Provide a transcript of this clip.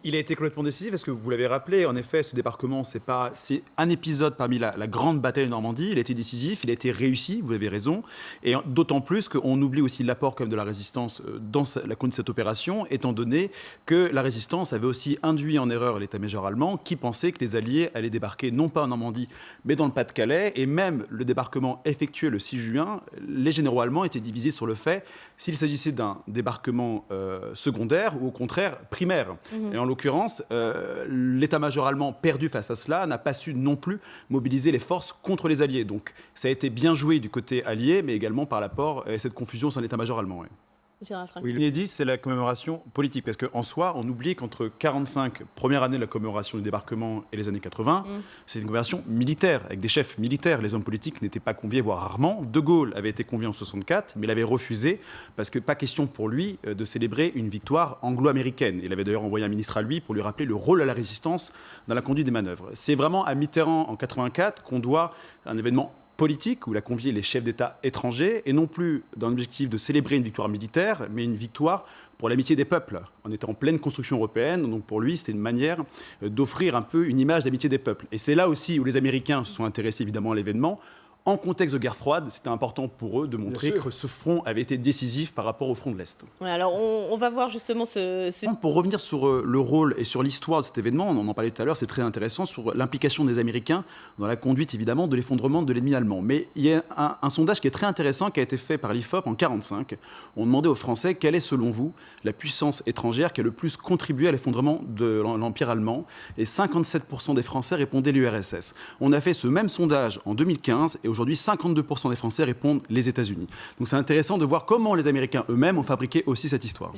Il a été complètement décisif parce que vous l'avez rappelé, en effet, ce débarquement, c'est un épisode parmi la grande bataille de Normandie. Il a été décisif, il a été réussi, vous avez raison, et d'autant plus qu'on oublie aussi l'apport quand même de la résistance dans la conduite de cette opération, étant donné que la résistance avait aussi induit en erreur l'état-major allemand qui pensait que les Alliés allaient débarquer non pas en Normandie, mais dans le Pas-de-Calais, et même le débarquement effectué le 6 juin, les généraux allemands étaient divisés sur le fait s'il s'agissait d'un débarquement secondaire ou au contraire primaire. Et en l'occurrence, l'état-major allemand, perdu face à cela, n'a pas su non plus mobiliser les forces contre les Alliés. Donc ça a été bien joué du côté allié, mais également par l'apport et cette confusion au sein de l'état-major allemand. Oui. Oui, l'inédit, c'est la commémoration politique, parce qu'en soi, on oublie qu'entre 1945, première année de la commémoration du débarquement, et les années 80, c'est une commémoration militaire, avec des chefs militaires. Les hommes politiques n'étaient pas conviés, voire rarement. De Gaulle avait été convié en 1964, mais il avait refusé, parce que pas question pour lui de célébrer une victoire anglo-américaine. Il avait d'ailleurs envoyé un ministre à lui pour lui rappeler le rôle de la résistance dans la conduite des manœuvres. C'est vraiment à Mitterrand, en 1984, qu'on doit un événement politique où il a convié les chefs d'État étrangers et non plus dans l'objectif de célébrer une victoire militaire, mais une victoire pour l'amitié des peuples. On était en pleine construction européenne, donc pour lui, c'était une manière d'offrir un peu une image d'amitié des peuples. Et c'est là aussi où les Américains se sont intéressés évidemment à l'événement. En contexte de guerre froide, c'était important pour eux de montrer que ce front avait été décisif par rapport au front de l'Est. Ouais, alors on va voir justement Pour revenir sur le rôle et sur l'histoire de cet événement, on en parlait tout à l'heure, c'est très intéressant, sur l'implication des Américains dans la conduite évidemment de l'effondrement de l'ennemi allemand. Mais il y a un sondage qui est très intéressant qui a été fait par l'IFOP en 1945. On demandait aux Français quelle est selon vous la puissance étrangère qui a le plus contribué à l'effondrement de l'Empire allemand. Et 57% des Français répondaient l'URSS. On a fait ce même sondage en 2015 et aujourd'hui, 52% des Français répondent les États-Unis. Donc c'est intéressant de voir comment les Américains eux-mêmes ont fabriqué aussi cette histoire.